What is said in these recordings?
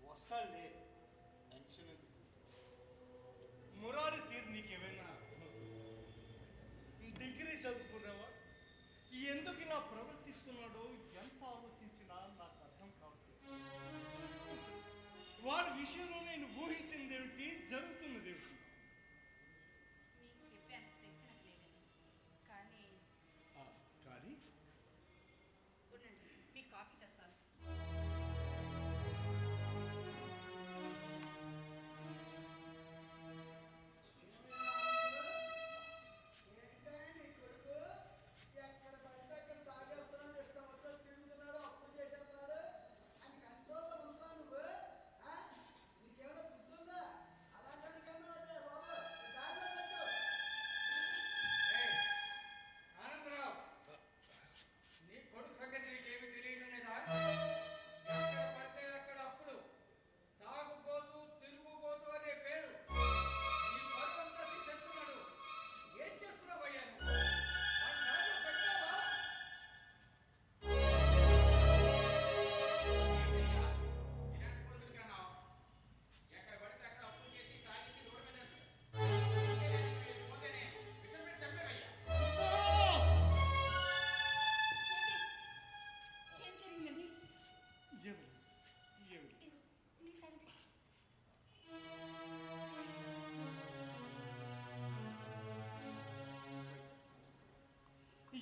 వస్తాడులే, tension ఎందుకు? మురారి తీరు నీకేమైనా అర్థమవుతుందా? డిగ్రీ చదువుకున్నావా? ఎందుకు ఇలా ప్రవర్తిస్తున్నాడో ఎంత ఆలోచించినా నాకు అర్థం కావట్లేదు. వాడి విషయంలో నేను ఊహించింది ఏమిటి, జరుగుతున్నది ఏమిటి? కానీ మీ కాఫీ తెస్తాను.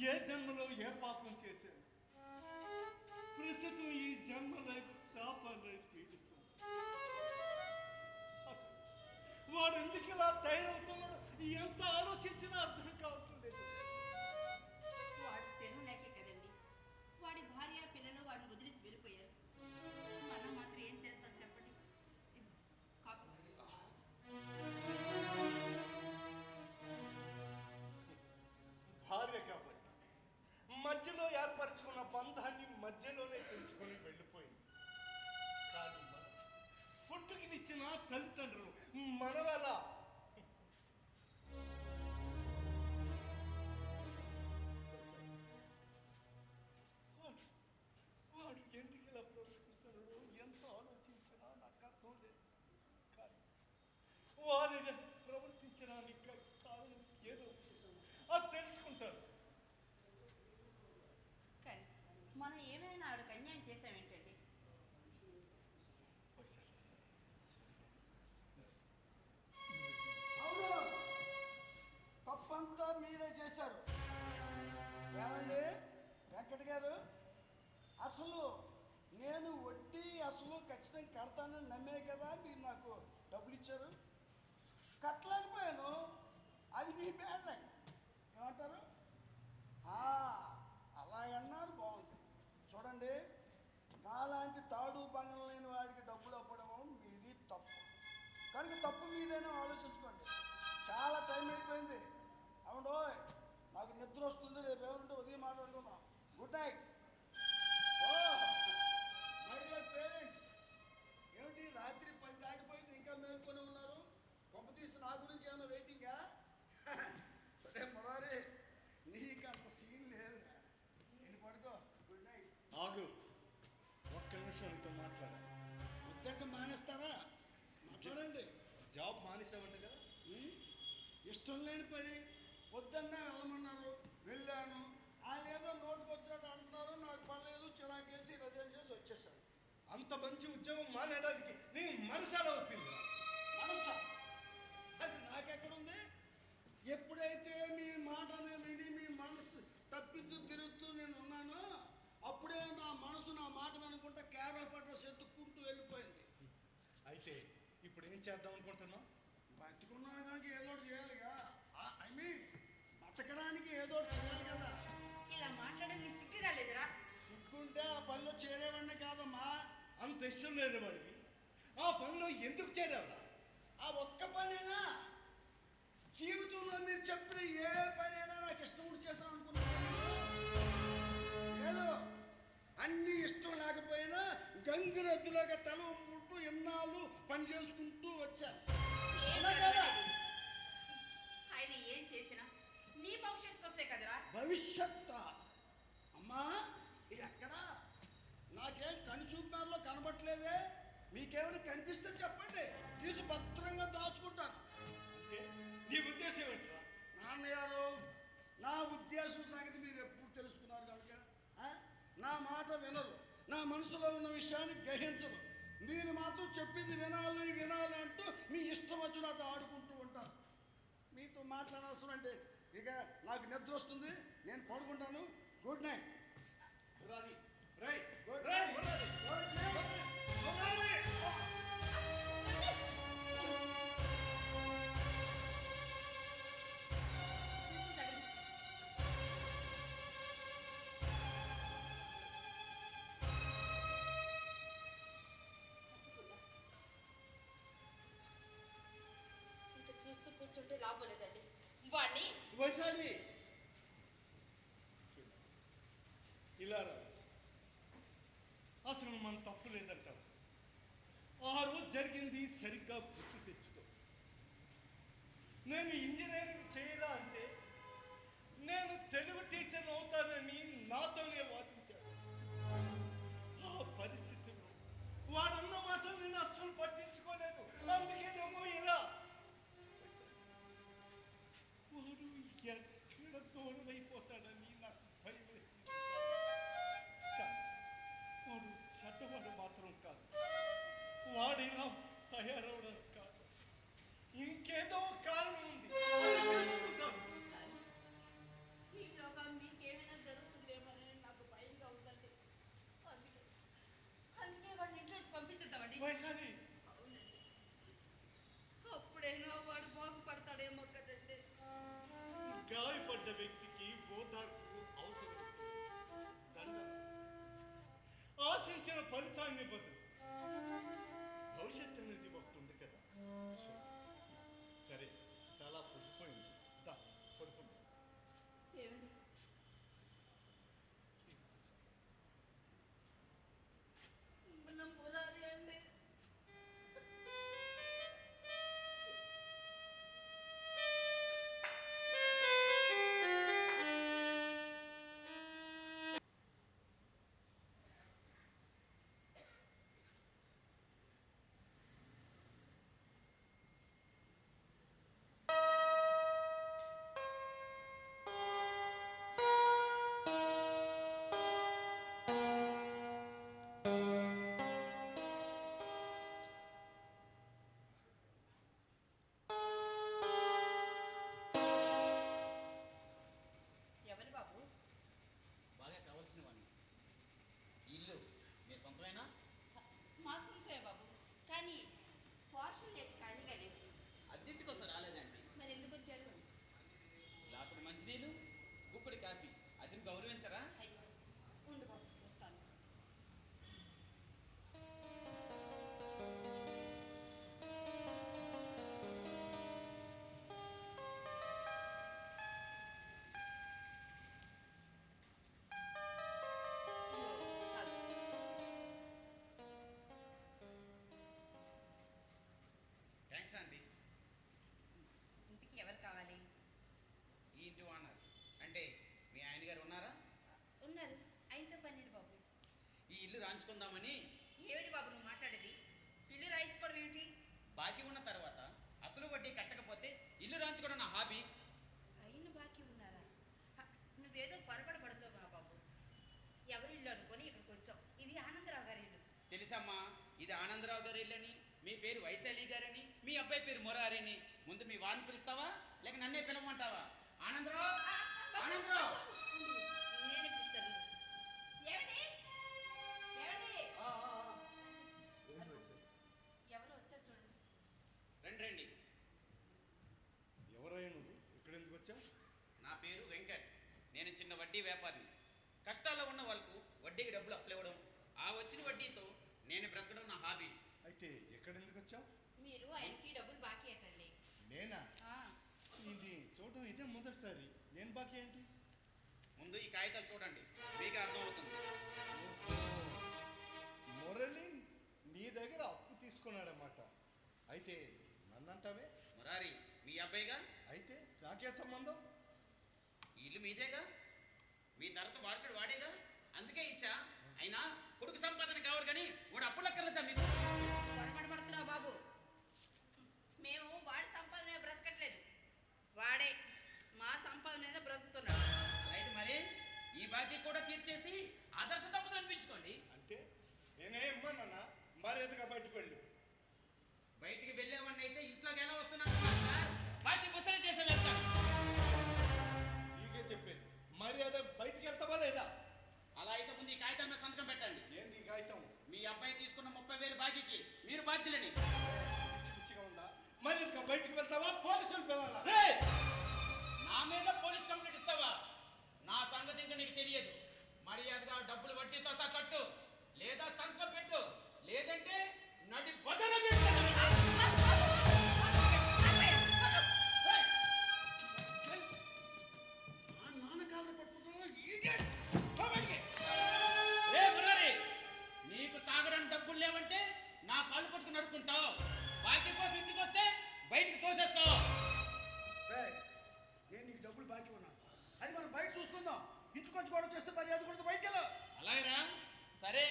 ఏ జన్మలో ఏ పాపం చేశాను, ప్రస్తుతం ఈ జన్మలో శాపాలై పీడిస్తుంది. వాడు ఎందుకు ఇలా తయారవుతున్నాడు, ఎంత ఆలోచించినా అర్థం కావట్లేదు. వాడు స్థిరం లేకే కదండి, వాడి భార్య పిల్లలు వాడిని వదిలేసి వెళ్ళిపోయారు. మనం మాత్రం ఏం చేస్తాం చెప్పండి. భార్య కాబట్టి మధ్యలో ఏర్పరచుకున్న బంధాన్ని మధ్యలోనే పెంచుకొని వెళ్ళిపోయింది. కానీ పుట్టుకనిచ్చిన తల్లిదండ్రులు మనవెలా? వాడు ఎందుకు ఇలా ప్రవర్తిస్తున్నాడు, ఎంత ఆలోచించినా నాకు అర్థం లేదు. కానీ వారిని ప్రవర్తించడానికి కారణం ఏదో అది తెలుసుకుంటాను. కానీ మనం ఏమైనా ఆవిడకి అన్యాయం చేసామేంటండి? అవును, తప్పంతా మీరే చేశారు. ఏమండి వెంకట గారు, అసలు నేను వడ్డీ అసలు ఖచ్చితంగా కడతానని నమ్మే కదా మీరు నాకు డబ్బులు ఇచ్చారు. కట్టలేకపోయాను, అది మీ బ్యాడ్ లైన్. ఏమంటారు? అలాగన్నారు, బాగుంది. చూడండి, నాలాంటి తాడు బంగం లేని వాడికి డబ్బులు అప్పడము మీది తప్పు. కనుక తప్పు మీదైనా ఆలోచించుకోండి. చాలా టైం అయిపోయింది. అవును, నాకు నిద్ర వస్తుంది. రేపు ఏమంటే ఉదయం మాట్లాడుకుందాం. Good night. My dear parents, ఏమిటి రాత్రి 10 దాటిపోయింది, ఇంకా మేల్కొని ఉన్నారు? కొంప తీసి నా గురించి ఏమైనా వెయిటింగా? అదే మురారి, నీకు అంత సీన్ లేదురా. నేను పడుకో. Good night. ఆగు, ఒక్క నిమిషం నీతో మాట్లాడాలి. వద్దంటే మానేస్తారా? మాట్లాడండి. జాబ్ మానేసామంట కదా? ఇష్టం లేని పని వద్దన్నా వెళ్ళమన్నారు, వెళ్ళాను. వాళ్ళు ఏదో నోటుకు వచ్చినట్టు అంటున్నారు, నాకు పర్లేదు, చిరాకేసి రిజైన్ చేసి వచ్చేసాను. అంత మంచి ఉద్యోగం మానేయడానికి నీ మనసాల ఒప్పింది? మనసా? అది నాకెక్కడుంది? ఎప్పుడైతే మీ మాటను విని మీ మనసు తప్పిస్తూ తిరుగుతూ నేను ఉన్నానో అప్పుడే నా మనసు పడ్డ క్యార్ ఆఫ్ అడ్రస్ ఎత్తుక్కుంటూ వెళ్ళిపోయింది. అయితే ఇప్పుడు ఏం చేద్దాం అనుకుంటున్నాం? బతుకున్నాను కనుక ఏదో ఒకటి చేయాలిగా. ఐ మీన్ బతకడానికి ఏదో ఒకటి చేయాలి కదా. ఇలా మాట్లాడడం నీ సిగ్గు రాలేదురా? సిగ్గుంటే ఆ పనిలో చేరేవాడిని కాదమ్మా. అంత ఇష్టం లేని వాడివి ఆ పనిలో ఎందుకు చేరావురా? ఆ ఒక్క పనేనా? జీవితంలో మీరు చెప్పిన ఏ పనైనా నాకు ఇష్టం ఉండి చేశాను అనుకున్నాను. ఏదో అన్ని ఇష్టం లేకపోయినా గంగిరెద్దులాగా తల ఉంటూ ఎన్నాళ్ళు పని చేసుకుంటూ వచ్చాను. ఆయన ఏం చేసినా నీ భవిష్యత్తు కోసమే కదరా. భవిష్యత్ అమ్మా ఎక్కడా నాకేం కనిచూపునారులో కనబట్టలేదే. మీకేమైనా కనిపిస్తే చెప్పండి, తీసి భద్రంగా దాచుకుంటాను. అంటే నీ ఉద్దేశం ఏంట్రా? నాన్నగారు, నా ఉద్దేశం సంగతి మీరు ఎప్పుడు తెలుసుకున్నారు కనుక నా మాట వినరు, నా మనసులో ఉన్న విషయాన్ని గ్రహించరు. మీరు మాత్రం చెప్పింది వినాలి వినాలి అంటూ మీ ఇష్టం వచ్చి నాతో ఆడుకుంటూ ఉంటారు. మీతో మాట్లాడాల్సిన అంటే ఇక నాకు నిద్ర వస్తుంది, నేను పడుకుంటాను. Good night. మురారి, రేయ్, రేయ్, మురారి, మురారి. ఇంకా చూస్తూ కూర్చుంటే లాభం లేదండి. వాడిని వైశాలి ఇలా రా. అసలు మన తప్పు లేదంటావు. ఆ రోజు జరిగింది సరిగ్గా గుర్తు తెచ్చుకో. నేను ఇంజనీరింగ్ చేయరా అంటే నేను తెలుగు టీచర్ అవుతానని నాతోనే వాదించాడు. ఆ పరిస్థితుల్లో వాడన్న మాట నేను అస్సలు పట్టించుకోలేదు. అందుకేనేమో ఇలా వాడు ఎక్కడ దూరం అయిపోతాడని నాకు భయం వేస్తుంది. కానీ వాడు చెడ్డవాడు మాత్రం కాదు. వాడు ఇలా తయారవడం కాదు, ఇంకేదో కారణం ఉంది. అది తెలుసుకుంటాను. ఈలోగా మీకేమైనా జరుగుతుందేమోనని నాకు భయంగా ఉందండి. అందుకే వాడిని ఇంట్లో నుంచి పంపించేద్దామండి. వైశాలి, అవునండి, అప్పుడైనా వాడు బాగుపడతాడేమో కదండి. గాయపడ్డ వ్యక్తికి ఓదార్పు అవసరం. దండ ఆశించిన ఫలితాన్ని ఇవ్వదు. భవిష్యత్తు అనేది ఒకటి ఉంది కదా. సరే, చాలా పొడిపోయింది. దా పడుకుంటా. ఏమండి, మన మురారి అండి. ఎవరు బాబు? బాగా కావాల్సిన వాడిని. ఈ ఇల్లు మీ సొంతమేనా? మా సొంతమే బాబు, కానీ పోర్షన్ లేట్ ఖాళీగా లేవు. అద్దెంటి కోసం రాలేదండి. మరి ఎందుకు వచ్చారు? గ్లాసులు మంచినీళ్ళు, గుక్కడి కాఫీ, అదిని గౌరవించరా? అయ్యో, ఉండు బాబు, ఇస్తాను. థ్యాంక్స్ అండి. ఇంటికి ఎవరు కావాలి? ఈ ఇంటి ఓనర్ అంటే మీ ఆయన గారు ఉన్నారా? ఉన్నారు. ఆయనతో పన్నెండు బాబు. ఈ ఇల్లు రాంచుకుందామని. ఏమిటి బాబు నువ్వు మాట్లాడేది? ఇల్లు రాయించుకోవడం ఏమిటి? బాకీ ఉన్న తర్వాత అసలు వడ్డీ కట్టకపోతే ఇల్లు రాంచుకోవడం నా హాబీ. అయిన బాకీ ఉన్నారా? నువ్వేదో పొరపాటు పడుతావు బాబు. ఎవరి ఇల్లు అనుకొని ఇక్కడికి వచ్చావు. ఇది ఆనందరావు గారి ఇల్లు. తెలుసమ్మా, ఇది ఆనందరావు గారి ఇల్లని, మీ పేరు వైశాలి గారని, మీ అబ్బాయి పేరు మురారిని. ముందు మీ వారిని పిలుస్తావా లేక నన్నే పిలవమంటావా? ఆనందరావు, ఆనందరావు. నేనే పిలుస్తాను. ఏమిటి? ఏమిటి? ఆయనకి డబ్బులు బాకీ అటండి. నేనా? ఆ, ఇది చూడటం ఇదే మొదటిసారి. నేను బాకీ ఏంటి? ముందు ఈ కాగితాలు చూడండి, మీకే అర్థమవుతుంది. మురళి నీ దగ్గర అప్పు తీసుకున్నాడన్నమాట. అయితే నన్నంటావే? మురారి మీ అబ్బాయిగా, అయితే నాకే సంబంధం? ఈ ఇల్లు మీదేగా, మీ తరత వారసుడు వాడేగా, అందుకే ఇచ్చా. అయినా కొడుకు సంపాదన కావాలి కానీ వాడు అప్పులక్కర్లేదా మీకు? పొరపాటు పడుతున్నావు బాబు. మేము వాడి సంపాదన మీద బ్రతకట్లేదు, వాడే మా సంపాదన మీద బ్రతుకుతున్నాడు. అయితే మరి ఈ బాకీ కూడా తీర్చేసి ఆదర్శ దంపతులు అనిపించుకోండి. అంటే నేనేమన్నా మర్యాదగా బయటకు వెళ్ళు. బయటికి వెళ్ళేవాడిని అయితే ఇంట్లోకి ఎలా వస్తున్నాను సార్? బాకీ ముసలి చేసే వెళ్తాను. నీకే చెప్పేది, మర్యాద బయటికి వెళ్తావా లేదా? అలా అయితే ముందు ఈ కాగితం మీద సంతకం పెట్టండి. ఏంటి కాగితం? మీ అబ్బాయి తీసుకున్న 30,000 బాకీకి మీరు బాధ్యులని. పిచ్చిగా ఉందా? మర్యాదగా బయటికి వెళ్తావా? పోలీసులు పిలవాలా? రేయ్! నా మీద పోలీస్ కంప్లైంట్ ఇస్తావా? నా సంగతి ఇంకా నీకు తెలియదు. మర్యాదగా డబ్బులు వడ్డీతో సహా కట్టు, లేదా సంతకం పెట్టు, లేదంటే నడి బదల నాన్న కాళ్ళు పట్టుకుంటున్నా నీకు తాగడానికి డబ్బులు లేవంటే నా కాళ్ళు పట్టుకుని నడుకుంటావు. బాకీ కోసం ఇంటికి వస్తే బయటికి తోసేస్తావు. నేను నీకు డబ్బులు బాకీ ఉన్నాను, అది మనం బయట చూసుకుందాం. ఇంటికి వచ్చి గొడవ చేస్తే మర్యాద కూడా బయటకు వెళ్ళా. అలాగేరా, సరే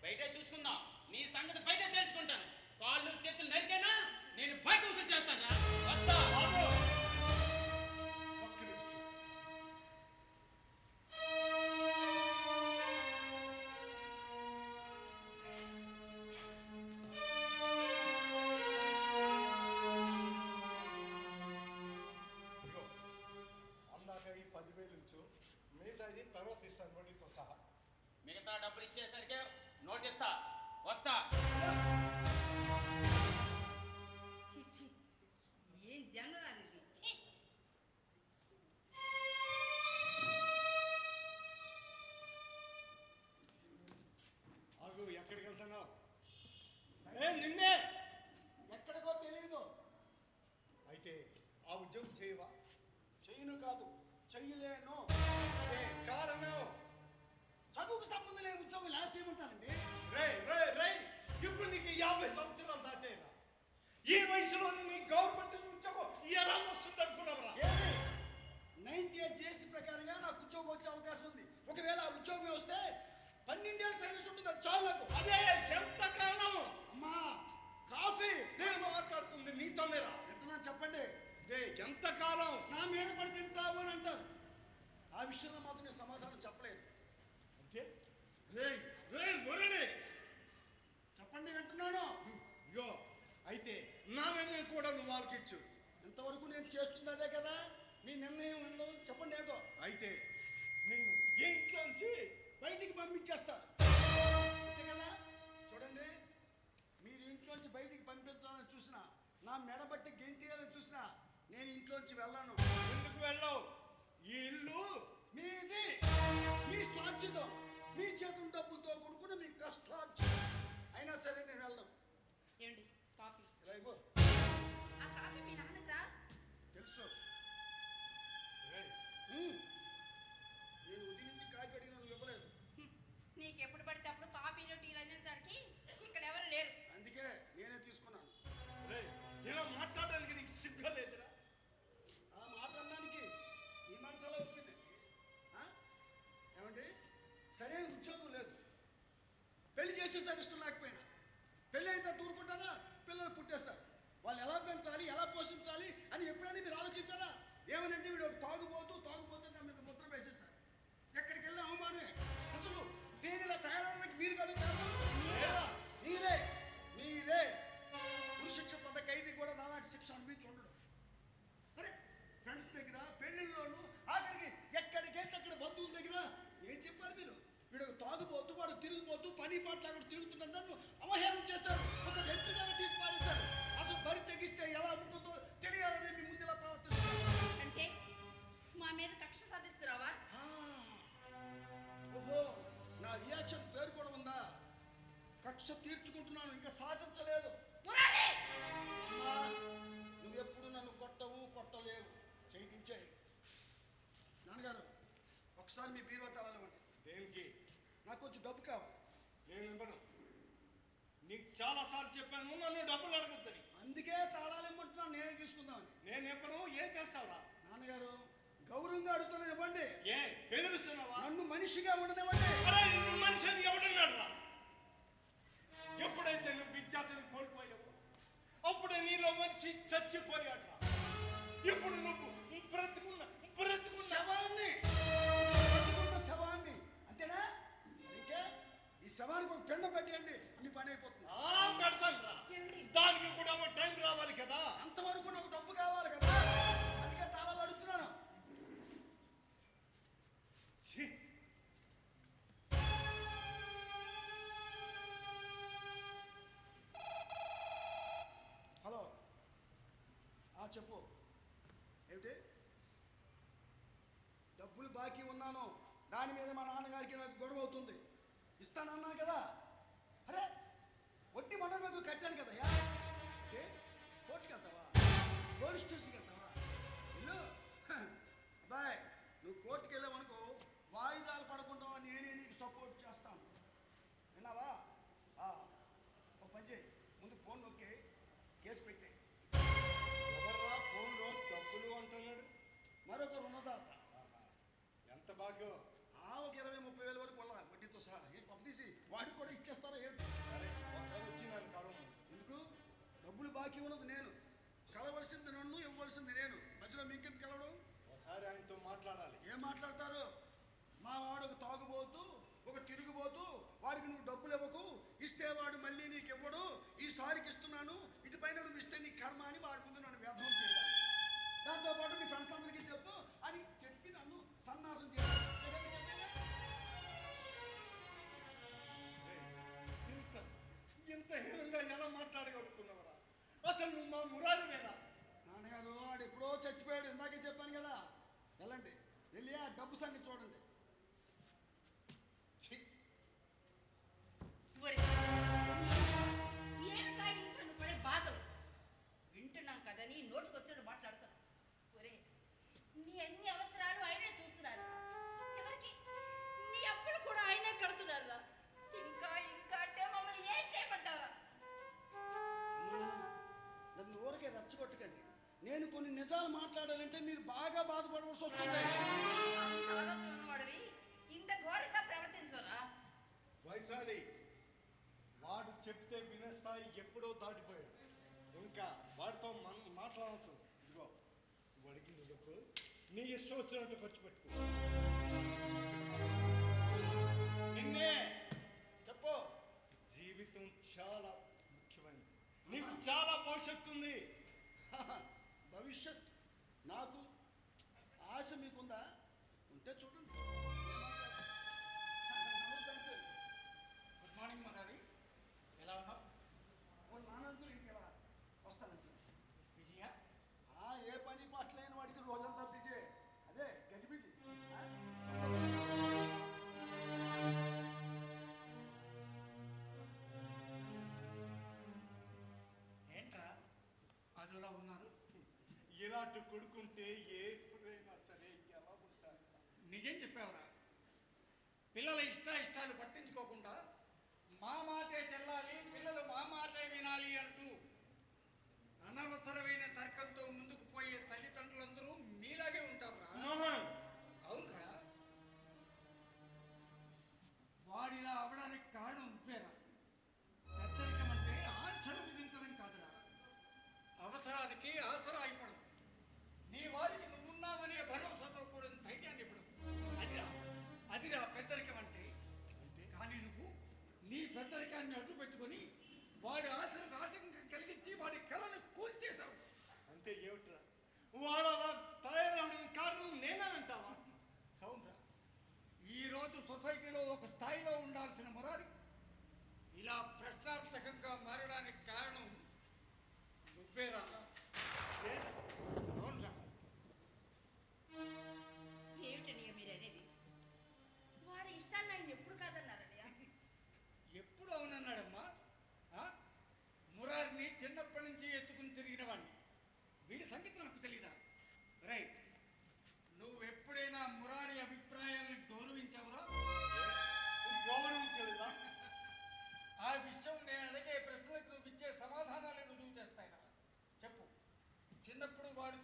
బయటే చూసుకుందాం. నీ సంగతి బయటే తెలుసుకుంటాను. కాళ్ళు చేతులు నరికేనా నేను బయట వసూలు చేస్తాను రా. వస్తా. ఒక్క నిమిషం. ఇదిగో, అందాక ఈ 10,000 ఉంచు, మిగతాది తర్వాత ఇస్తాను వడ్డీతో సహా. మిగతా డబ్బులు ఇచ్చేసరికి నోటిస్తా. వస్తా. చిచ్చి, ఏం జనరాలు ఇది. ఛీ! ఆగు, ఎక్కడికి వెళ్తున్నావు? నిన్నే. ఎక్కడికో తెలియదు. అయితే ఆ ఉద్యోగం చేయవా? చెయ్యను కాదు, చెయ్యలేను. ఏ కారణం? చదువుకు సంబంధం లేని ఉద్యోగం ఎలా చేయమంటానండి? రేయ్, ఇప్పుడు నీకు 50 సంవత్సరాలు దాటేరా. ఈ వయసులో నీ గవర్నమెంట్ ఉద్యోగం ఎలా వస్తుంది అనుకున్నావురా? 98 చేసి ప్రకారంగా నాకు ఉద్యోగం వచ్చే అవకాశం ఉంది. ఒకవేళ ఆ ఉద్యోగం వస్తే 12 ఏళ్ళ సర్వీస్ ఉంటుంది, అది చాలు నాకు. అదే ఎంతకాలం? అమ్మా, కాఫీ. నేను మాట్లాడుతుంది నీతోనేరా. ఎంతనా చెప్పండి. ఎంతకాలం? నా మీద పడి తింటావు అని అంటారు. ఆ విషయంలో మాత్రం నేను సమాధానం చెప్పలేదు. అంటే రేయ్ మురళి, చెప్పండి, వింటున్నాను. ఇగో అయితే నా నిర్ణయం కూడా నువ్వు వాళ్ళకిచ్చు. ఇంతవరకు నేను చేస్తుంది అదే కదా. మీ నిర్ణయం ఏంటో చెప్పండి. ఏంటో అయితే నిన్ను ఈ ఇంట్లోంచి బయటికి పంపించేస్తారు, అంతే కదా. చూడండి, మీరు ఇంట్లోంచి బయటికి పంపించాలని చూసినా, నా మెడబట్టి గెంటేయాలని చూసినా నేను ఇంట్లోంచి వెళ్ళాను. ఎందుకు వెళ్ళావు? ఈ ఇల్లు మీది, మీ స్వాచ్ఛితం, మీ చేతుల డబ్బులతో కొనుక్కున్న మీ కష్టార్జితం. అయినా సరే నేను వెళ్దాం. ఏమండి, కాఫీ? ఇలా ఇవ్వు. ఆ కాఫీ మీ నాన్నదా? తెలుసు. రేయ్, నేను ఉదయం నుంచి కాఫీ అడిగిన నువ్వు ఇవ్వలేదు. నీకు ఎప్పుడు పడితే అప్పుడు కాఫీలు టీలు అందించడానికి ఇక్కడ ఎవరు లేరు. అందుకే నేనే తీసుకున్నాను. రేయ్, ఇలా మాట్లాడడానికి నీకు సిగ్గు లేదురా? ఆ మాట అనడానికి ఈ మనసులో ఒప్పింది. ఏమండి, సరైన ఉద్యోగం లేదు, పెళ్లి చేసేసారి ఇష్టం లేకపోయినా. పెళ్ళి అయితే దూరుకుంటారా, పిల్లలు పుట్టేస్తారు. వాళ్ళు ఎలా పెంచాలి, ఎలా పోషించాలి అని ఎప్పుడైనా మీరు ఆలోచించారా? ఏమనంటే వీడు తాగుబోతూ నా మీద ముద్ర వేసేసారు. ఎక్కడికి వెళ్ళిన అవమానమే. అసలు నేను ఇలా తయారవడానికి మీరు కాదు కారణం. మీరే ఉరిశిక్ష పడ్డ ఖైదీ కూడా నాలాంటి శిక్ష అనిపించి ఉండడు. అరే, ఫ్రెండ్స్ దగ్గర, పెళ్ళిళ్ళలోనూ, ఆఖరికి ఎక్కడికైతే అక్కడ బంధువుల దగ్గర ఏం చెప్పారు మీరు? వీడు తాగుబోతూ, వాడు తిరిగిపోతూ, పని పాటలా కూడా తిరుగుతున్న నన్ను అవహేళన చేశారు. ఒక వ్యక్తి మీద తీసి పారేస్తారు. అసలు బరి తెగిస్తే ఎలా ఉంటుందో తెలియాలని మీ ముందు ఇలా ప్రవర్తిస్తున్నారు. అంటే మా మీద కక్ష సాధిస్తున్నావా? ఓహో, నా రియాక్షన్ పేరు కూడా ఉందా? కక్ష తీర్చుకుంటున్నాను, ఇంకా సాధించలేదు. మురారి! అమ్మా నువ్వెప్పుడు నన్ను కొట్టవు కొట్టలేవు చేయించాయి. నాన్నగారు ఒకసారి మీ బీరువా తాళాలు ఇవ్వండి. దేనికి? నాకు కొంచెం డబ్బు కావాలి. నేను ఇవ్వను. నీకు చాలా సార్లు చెప్పాను నన్ను డబ్బులు అడగొద్దని. అందుకే తాళాలు ఇమ్మంటున్నాను, నేనే తీసుకుందామని. నేను ఇవ్వను. ఏం చేస్తావురా? నాన్నగారు గౌరవంగా అడుగుతాను, ఇవ్వండి. ఏ బెదిరిస్తున్నావా? నన్ను మనిషిగా ఉండనివ్వండి. అరే నిన్ను మనిషిని ఎవడన్నాడు రా? ఎప్పుడైతే నువ్వు విద్యార్థిని కోల్పోయావు అప్పుడే నీలో మనిషి చచ్చిపోయాడు రా. ఇప్పుడు నువ్వు బ్రతుకున్న శవాన్ని శవాన్ని అంతేనా? అందుకే ఈ శవానికి ఒక పెండ పెట్టేయండి, అన్ని పని అయిపోతుంది. పెడతాను రా. దానికి కూడా ఒక టైం రావాలి కదా. అంతవరకు నాకు డబ్బు కావాలి కదా, అందుకే తాళాలు అడుగుతున్నాను. హలో, చెప్పు. ఏమిటి? డబ్బులు బాకీ ఉన్నాను, దాని మీద మా నాన్నగారికి నాకు గొడవ అవుతుంది. ఇస్తానన్నాను కదా. అరే వడ్డీ మండపం కట్టాను కదయ్యా. అంటే కోర్టుకి వెళ్తావా? పోలీస్ స్టేషన్కి వెళ్తావా? ఇల్లు అబ్బాయ్, నువ్వు కోర్టుకి వెళ్ళావనుకో వాయిదాలు పడకుండా నేనే నీకు సపోర్ట్ చేస్తాను. విన్నావా? ఒక పని చేయి, ముందు ఫోన్ నొక్కి కేసు పెట్టే. ఎవర్రా ఫోన్లో డబ్బులు అంటున్నాడు? మరొక రుణదాత. ఎంత బాగా? ఒక 20-30 వేల వరకు వల్ల వడ్డీతో సహా. ఏ కొత్త తీసి వాడికి కూడా ఇచ్చేస్తారా ఏంటి? సరే ఒకసారి వచ్చి నన్ను కలవను. ఎందుకు? డబ్బులు బాకీ ఉన్నది నేను, కలవలసింది నన్ను, ఇవ్వవలసింది నేను. మధ్యలో మీకెందుకు కలవడం? ఒకసారి ఆయనతో మాట్లాడాలి. ఏం మాట్లాడతారు? మా వాడు ఒక తాగుబోతూ, ఒక తిరుగుబోతూ, వాడికి నువ్వు డబ్బులు ఇవ్వకు, ఇస్తే వాడు మళ్ళీ నీకు ఇవ్వడు, ఈసారికి ఇస్తున్నాను, ఇటుపైన నువ్వు ఇస్తే నీ కర్మ అని వాడి ముందు నన్ను వ్యర్థం చేయాలి. దాంతోపాటు నీ ఫ్రెండ్స్ అందరికీ చెప్పు అని చెప్పి నన్ను సన్నాసం చేయాలి. ఇంత హీనంగా ఎలా మాట్లాడగలుగుతున్నావురా? అసలు నువ్వు మా మురారివేనా? నాన్నగారు వాడు ఎప్పుడో చచ్చిపోయాడు, ఇందాకే చెప్పాను కదా. వెళ్ళండి, వెళ్ళి ఆ డబ్బు సంగతి చూడండి. ఏమిట్రా ఇంట్లో నువ్వు పడే బాధలు? వింటున్నాం కదని నోటికొచ్చాడు మాట్లాడతాను. ఒరే నీ అన్ని అవసరాలు ఆయనే చూస్తున్నారు, చివరికి నీ అప్పులు కూడా ఆయనే కడుతున్నారా? ఇంకా అంటే మమ్మల్ని ఏం చేయమంటారా? నన్ను ఊరికే రెచ్చగొట్టకండి. నేను కొన్ని నిజాలు మాట్లాడాలంటే మీరు బాగా బాధపడవలసి వస్తుంది. ఆలోచన ఉన్నవాడివి ఇంత ఘోరంగా ప్రవర్తించరా? వైశాలి, వాడు చెప్తే వినే స్థాయి ఎప్పుడో దాటిపోయాడు. ఇంకా వాడితో మాట్లాడాల్సి. ఇదిగో వాడికి నువ్వు నీ ఇష్టం వచ్చినట్టు ఖర్చు పెట్టుకో. నిన్నే చెప్పు. జీవితం చాలా ముఖ్యమైనది. నీకు చాలా భవిష్యత్తు ఉంది. భవిష్యత్ నాకు ఆశ మీకుందా? ఉంటే చూడండి. గుడ్ మార్నింగ్ మగారి, ఎలా ఉన్నావు? నానందులు ఇంకెలా వస్తానంటే విజయ, ఏ పని పట్లైన వాడికి రోజంతా బిజీ. అదే గజిబిజీ. ఏంట్రా అదోలా ఉన్నారు? ఇలాంటి కొడుకుంటే ఎవరైనా సరే ఎలా ఉంటారు? నిజం చెప్పావురా. పిల్లల ఇష్టాలు పట్టించుకోకుండా మా మాటే చెల్లాలి, పిల్లలు మా మాటే వినాలి అంటూ అనవసరమైన తర్కంతో ముందుకు పోయే తల్లిదండ్రులందరూ మీలాగే ఉంటారురా. మోహన్, అవునరా. వాడిలా అవడానికి కారణం నువ్వేరా. పెద్దరికం అంటే ఆన్సర్ విధించడం కాదురా, అవసరానికి ఆసరా ఇవ్వడం, నీ వారికి నువ్వున్నావనే భరోసాతో కూడిన ధైర్యాన్ని ఇవ్వడం. అదిరా పెద్దరికం అంటే. కానీ నువ్వు నీ పెద్దరికాన్ని అడ్డు పెట్టుకొని వాడి ఆశలకు ఆటంకం కలిగించి వాడి కళను కూల్చేశావు. అంటే ఏమిట్రా? వాడు అలా తయారవడం కారణం నేనేనంటావా? అవునరా. ఈరోజు సొసైటీలో ఒక స్థాయిలో ఉండాల్సిన మురారి ఇలా ప్రశ్నార్థకంగా మారడానికి కారణం నువ్వేరా. అవునరా. ఏమిటనియ మీరు అనేది? వాడి ఇష్టాన్ని ఆయన ఎప్పుడు కాదన్నారనయ్య? ఎప్పుడు అవునన్నాడమ్మా? మురారిని చిన్నప్పటి నుంచి ఎత్తుకుని తిరిగి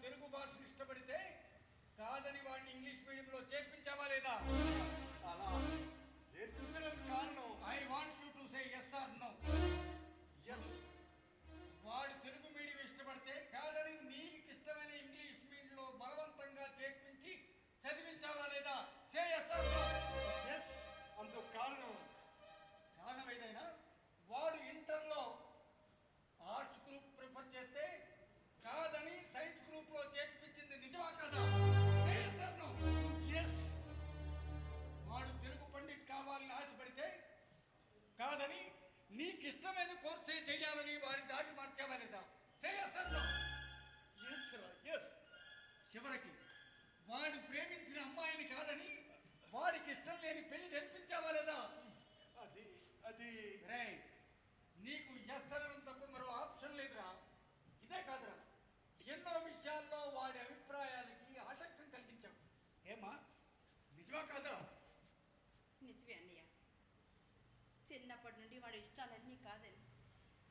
తెలుగు భాషను ఇష్టపడితే కాదని వాడిని ఇంగ్లీష్ మీడియంలో చేర్పించావా లేదా? అలా చేర్పించడానికి కారణం I want you to say yes or no. Yes. వాడు తెలుగు మీడియం ఇష్టపడితే కాదని నీకు ఇష్టమైన ఇంగ్లీష్ మీడియంలో బలవంతంగా చేర్పించి చదివించావా లేదా? సే yes or no. ఎస్. అందుకు కారణం కారణం ఏదైనా వాడు ఇంటర్లో ఆర్ట్స్ గ్రూప్ ప్రిఫర్ చేస్తే కాదని సైన్స్ గ్రూప్లో చేర్పించింది నిజమా కదా? సే yes or no. ఎస్. వాడు తెలుగు పండిట్ కావాలని ఆశపడితే కాదని నీకు ఇష్టమైన కోర్సే చేయాలని వారి దారి మార్చావా లేదా? సే yes or no. ఎస్ రా. ఎస్. చివరికి వాడు ప్రేమించిన అమ్మాయిని కాదని వాడికి ఇష్టం లేని పెళ్లి జరిపించావా లేదా? అది అది రేయ్, నీకు ఎస్ అనడం తప్ప మరో ఆప్షన్ లేదురా. ఇదే కాదురా, ఎన్నో విషయాల్లో వాడి అభిప్రాయాలకి ఆసక్తం కలిగించావు. ఏమా నిజమా కాదా? నిజమే అన్నయ్య. చిన్నప్పటి నుండి వాడి ఇష్టాలన్నీ కాదని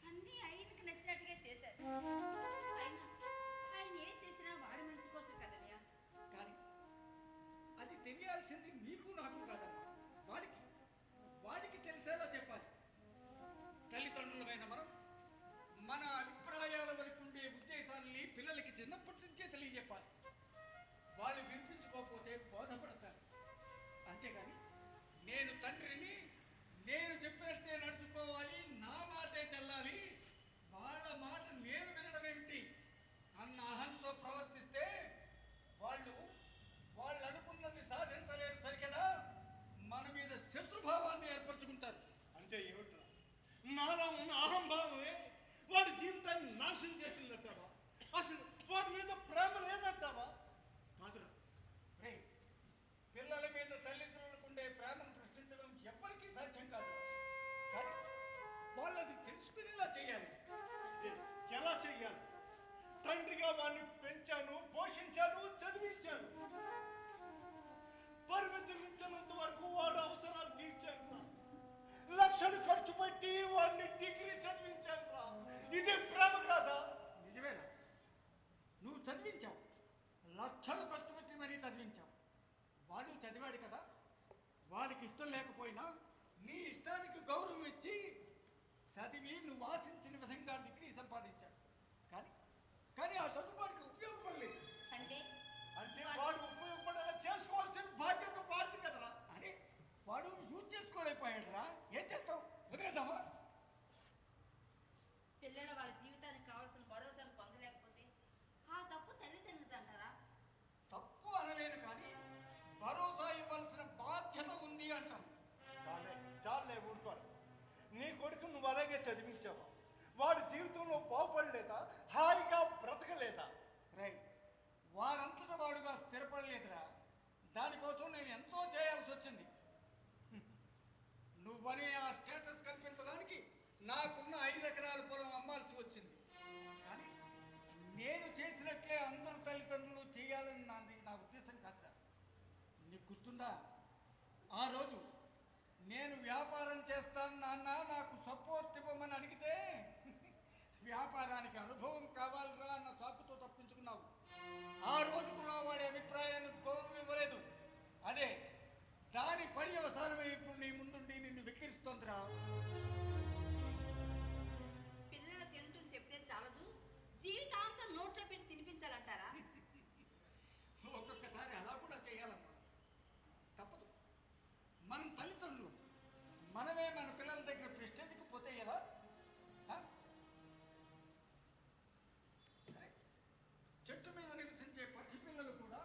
అన్నీ ఆయనకు నచ్చినట్టుగా చేశాడు. అయినా ఆయన ఏం చేసినా వాడి మంచి కోసం కదన్నయ్య. కానీ అది తెలియాల్సింది నీకు నాకు కాదమ్మా, వాడికి వాడికి తెలిసేలా చెప్పాలి. తల్లిదండ్రులమైన మనం మన అభిప్రాయాల వరకు ఉండే ఉద్దేశాన్ని పిల్లలకి చిన్నప్పటి నుంచే తెలియజెప్పాలి. వాళ్ళు వినిపించుకోకపోతే బోధపడతారు. అంతేగాని నేను తండ్రిని, నేను చెప్పినట్టే నడుచుకోవాలి, నా మాటే తెల్లాలి, వాళ్ళ మాట నేను వినడం ఏమిటి అన్న అహంతో ప్రవర్తిస్తే వాళ్ళు అనుకున్నది సాధించలేరు సరికదా, మన మీద శత్రుభావాన్ని ఏర్పరచుకుంటారు. అంటే ఏమిట్రా? నాలో ఉన్న అహంభావమే వాడి జీవితాన్ని నాశనం చేసిందంటావా? అసలు వాడి మీద ప్రేమ లేదంటావా? కాదురా రే, పిల్లల మీద తల్లిదండ్రులకు ఉండే ప్రేమను ప్రశ్నించడం ఎవ్వరికీ సాధ్యం కాదు. కానీ వాళ్ళది తెలుసుకునేలా చేయాలి. ఇదే ఎలా చెయ్యాలి? తండ్రిగా వాడిని పెంచాను, పోషించాను, చదివించాను. పరిమితి మించినంత వరకు వాడు అవసరాలు తీర్చాను రా. లక్షలు ఖర్చు పెట్టి వాడిని డిగ్రీ చదివించాను రా. ఇదే ప్రేమ కాదా? నిజమేనా? నువ్వు చదివించావు, లక్షలు ఖర్చు పెట్టి మరీ చదివించావు. వాడు చదివాడు కదా, వాడికి ఇష్టం లేకపోయినా నీ ఇష్టానికి గౌరవం ఇచ్చి చదివి నువ్వు ఆశించిన విధంగా డిగ్రీ సంపాదించాడు. కానీ ఆ చదువు వాడికి ఉపయోగపడలేదు. అంటే వాడు ఉపయోగపడేలా చేసుకోవాల్సిన బాధ్యత వాడిది కదరా. అరే, వాడు యూజ్ చేసుకోలేకపోయాడు రా. ఏం చేస్తావు? వదిలేద్దామా? పిల్లలు వాళ్ళ జీవితానికి కావాల్సిన భరోసాను పొందలేకపోతే ఆ తప్పు తల్లిదండ్రులది అంటారా? తప్పు అనలేను, కానీ భరోసా ఇవ్వాల్సిన బాధ్యత ఉంది అంటాను. చాలే ఊరుకోరా. నీ కొడుకు నువ్వు అలాగే చదివించావా? వాడి జీవితంలో బాగుపడలేదా? హాయిగా బ్రతకలేదా? రైట్, వాడంతటా వాడుగా స్థిరపడలేదురా. దానికోసం నేను ఎంతో చేయాల్సి వచ్చింది. నువ్వనే ఆ స్టేటస్ కల్పించడానికి నాకున్న 5 ఎకరాల పొలం అమ్మాల్సి వచ్చింది. కానీ నేను చేసినట్లే అందరూ తల్లిదండ్రులు చేయాలని నా ఉద్దేశం కాదురా. నీకు గుర్తుందా, ఆ రోజు నేను వ్యాపారం చేస్తాను నాన్న, నాకు సపోర్ట్ ఇవ్వమని అడిగితే వ్యాపారానికి అనుభవం కావాలిరా అన్న సాకుతో తప్పించుకున్నావు. ఆ రోజు కూడా వాడి అభిప్రాయాన్ని గౌరవం ఇవ్వలేదు. అదే దాని పర్యవసానమే ఇప్పుడు నీ ముందుండి నిన్ను వెక్కిరిస్తోందిరా. పిల్లలు తింటూ చెప్తే చాలదు, జీవితాంతం నోట్లో పెట్టి తినిపించాలంటారా? ఒక్కొక్కసారి అలా కూడా చేయాలమ్మా, తప్పదు. మనం తల్లిదండ్రులు, మనమే మన పిల్లల దగ్గర ప్రెస్టేజ్కి పోతే ఎలా? సరే, చెట్టు మీద నివసించే పక్షి పిల్లలు కూడా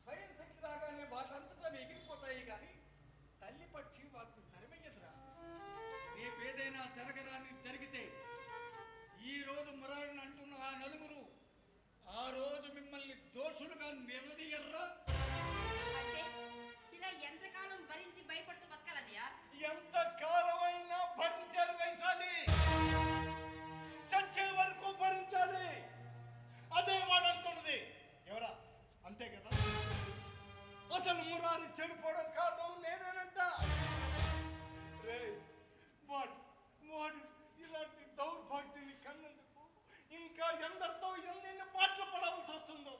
స్వయం శక్తి రాగానే వాటంతటా ఎగిరిపోతాయి, కానీ తల్లి పక్షి వాటిని తరిమయ్యదురా. రేపేదైనా జరగరాని జరిగితే ఈ రోజు మురారిని అంటున్న ఆ నలుగురు ఆ రోజు మిమ్మల్ని దోషులుగా నిలదీయర్రా. అంటే ఇలా ఎంతకాలం భరించి భయపడుతూ బతకాలన్నయ్యా? ఎంత కాలమైనా భరించాలి వైశాలి, చచ్చే వరకు భరించాలి. అదే వాడు అంటున్నది. ఎవరా? అంతే కదా. అసలు మురారి చెడిపోవడం కారణం నేనేనంట. రే, వాడు ఇలాంటి దౌర్భాగ్యాన్ని కన్నందుకు ఇంకా ఎందరితో ఎన్నెన్ని పాటలు పడాల్సి వస్తుందో.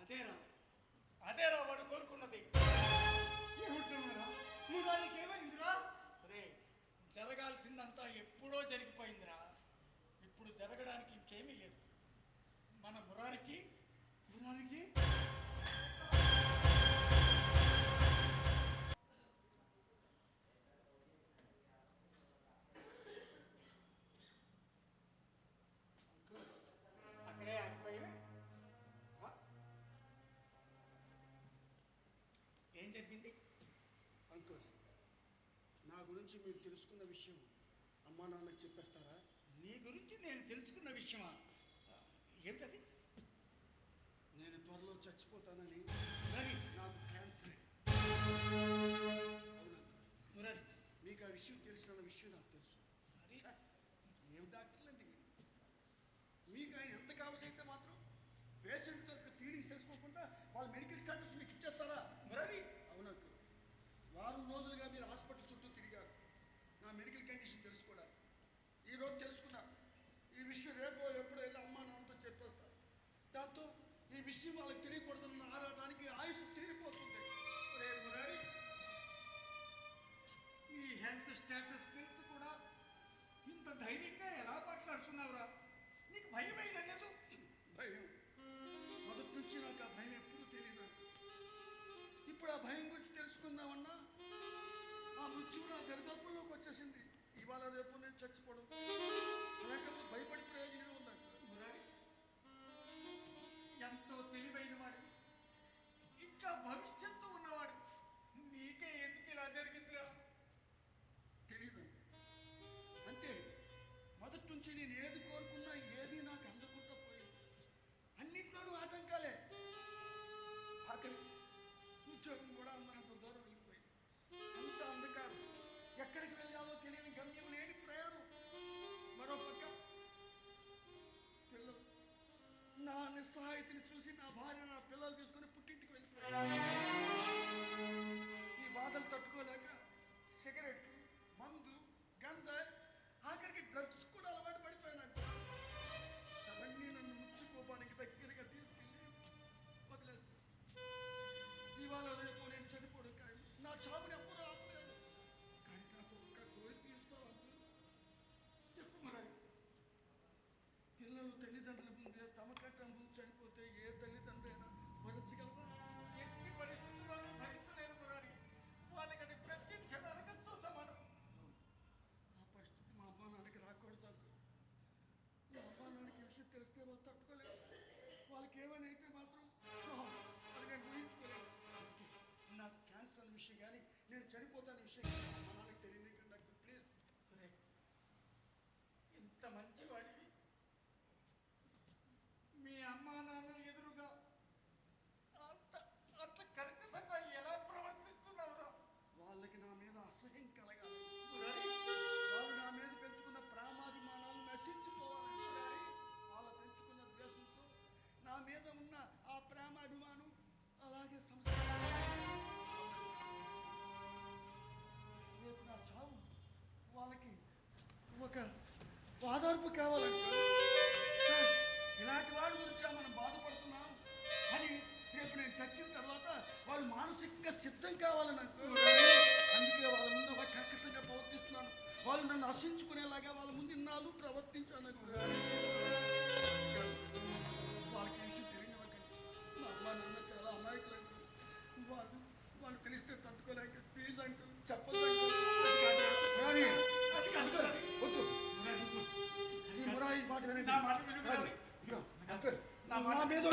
అదేరా వాడు కోరుకున్నది. ఏమంటున్నారా? మురారికి ఏమైందిరా? అరే, జరగాల్సిందంతా ఎప్పుడో జరిగిపోయిందిరా. ఇప్పుడు జరగడానికి ఇంకేమీ లేదు. మన మురారికి మురారికి అక్కడే ఆగిపోయి ఏం జరిగింది? అంకుల్, నా గురించి మీరు తెలుసుకున్న విషయం అమ్మా నాన్నకి చెప్పేస్తారా? నీ గురించి నేను తెలుసుకున్న విషయమా? ఏమిటది? నేను త్వరలో చచ్చిపోతానని, మురారి, నాకు క్యాన్సర్. అవును అంకుల్, మురారి, మీకు ఆ విషయం తెలిసిన విషయం నాకు తెలుసు. మరి ఛ, ఏం డాక్టర్లు అండి మీరు? మీకు ఆయన ఎంత కావాల్సైతే మాత్రం పేషెంట్ ఫీలింగ్స్ తెలుసుకోకుండా వాళ్ళ మెడికల్ స్టాటస్ మీకు ఇచ్చేస్తారా? మురారి, అవును అంకుల్, వారం రోజులుగా మీరు హాస్పిటల్ చుట్టూ తిరిగారు నా మెడికల్ కండిషన్ తెలుసుకోవడానికి. ఈరోజు తెలుసుకున్నా. ఈ విషయం రేపో ఎప్పుడో వెళ్ళి అమ్మా నాన్నతో చెప్పేస్తారు. దాంతో ఈ విషయం వాళ్ళకి తెలియకూడదన్న ఆరాటానికి ఆయుష్ తీరిపోతుంది. ఒరే మురారి, నీ హెల్త్ స్టేటస్ తెలిసి కూడా ఇంత ధైర్యంగా ఎలా మాట్లాడుతున్నావురా? నీకు భయమైనా లేదు? భయం మొదటి నుంచి నాకు ఆ భయం ఎప్పుడూ తెలియదు. ఇప్పుడు ఆ భయం గురించి తెలుసుకుందామన్నా ఆ మృత్యువు నా దరిదాపుల్లోకి వచ్చేసింది. ఇవాళ రేపు నేను చచ్చిపోవడం, అలాంటప్పుడు భయపడి ప్రయోజనం ఉందంట. మురారి, ఎంతో తెలివైన వాడు, ఇంకా భవిష్యత్తు ఉన్నవాడు, నీకే ఎందుకు ఇలా జరిగిందిరా? తెలీదు. అంతే, మొదటి నుంచి నేను ఏది కోరుకున్నా ఏది నాకు అందకుండా పోయింది. అన్నింటిలోనూ ఆటంకాలే. ఆఖరి ఉద్యోగం కూడా అందనంత దూరం వెళ్ళిపోయింది. అంత అంధకారం, ఎక్కడికి వెళ్ళాలో తెలియని గమ్యం లేని ప్రయాణం. మరోపక్క పిల్లలు, నా నిస్సహాయతని చూసి నా భార్య నా పిల్లలు తీసుకుని పుట్టింటికి వెళ్ళిపోయారు. ఈ బాధలు తట్టుకోలేక సిగరెట్, మందు, గంజాయి, ఆఖరికి డ్రగ్స్ కూడా అలవాటు పడిపోయినాక అవన్నీ నన్ను ముచ్చుకోవడానికి దగ్గరగా తీసుకెళ్ళి వదిలేస్తాను. ఇవాళ రేపు నేను చనిపోవడం కానీ నా చావుని ఎప్పుడూ ఆపలేదు. కానీ నాకు ఒక్క కోరిక తీస్తావు అంకుల్? చెప్పు మురారి. పిల్లలు తల్లిదండ్రుల ముందే తమ కట్ట ముందు చనిపోతే ఏ తల్లిదండ్రులు అయినా భరించగలవా? ఎట్టి పరిస్థితుల్లోనూ భరించలేరు మురారి. వాళ్ళకది ప్రత్యక్ష నరకంతో సమానం. ఆ పరిస్థితి మా అమ్మా నాన్నకి రాకూడదు అంకుల్. మా అమ్మా నాన్నకి ఈ విషయం తెలిస్తే వాళ్ళు తట్టుకోలేరు. వాళ్ళకి ఏమైనా అయితే మాత్రం అది నేను ఊహించుకోలేను. అందుకే నాకు క్యాన్సర్ అనే విషయం కానీ నేను చనిపోతానే విషయం కానీ మా అమ్మా నాన్నకి తెలియనికండి అంకుల్, ప్లీజ్. ఒరే, ఇంత మంచివాడివి, మీ అమ్మా నాన్న ఎదురుగా అంత అంత కర్కశంగా ఎలా ప్రవర్తిస్తున్నావురా? వాళ్ళకి నా మీద అసహ్యం కలగాలి. మురారి, వాళ్ళు నా మీద పెంచుకున్న ప్రేమాభిమానాలు నశించిపోవాలి. వాళ్ళు పెంచుకున్న ద్వేషంతో నా మీద ఉన్న ఆ ప్రేమాభిమానం అలాగే సంస్కారం రేపు నా చావు వాళ్ళకి ఒక ఓదార్పు కావాలంటే సార్, ఇలాంటి వాడి గురించి మనం బాధపడుతున్నాం అని రేపు నేను చచ్చిన తర్వాత వాళ్ళు మానసికంగా సిద్ధం కావాలని అందుకే వాళ్ళ ముందు ఒక కర్కశంగా ప్రవర్తిస్తున్నాను. వాళ్ళు నన్ను ఆశించుకునేలాగా వాళ్ళ ముందు ఇన్నాళ్ళు ప్రవర్తించాను. వాళ్ళకి ఈ విషయం తెలియనివ్వకండి. మా అమ్మ నాన్న చాలా అమాయకులు అంకుల్. వాళ్ళు తెలిస్తే తట్టుకోలేక ప్లీజ్ అంకుల్ చెప్పొద్దు అంకుల్. వద్దు, ఈ మురారి మాట వినండి. నా మాట విను కాదు. మురారి. ఇదిగో, అంకుల్, నా మాట నా మీద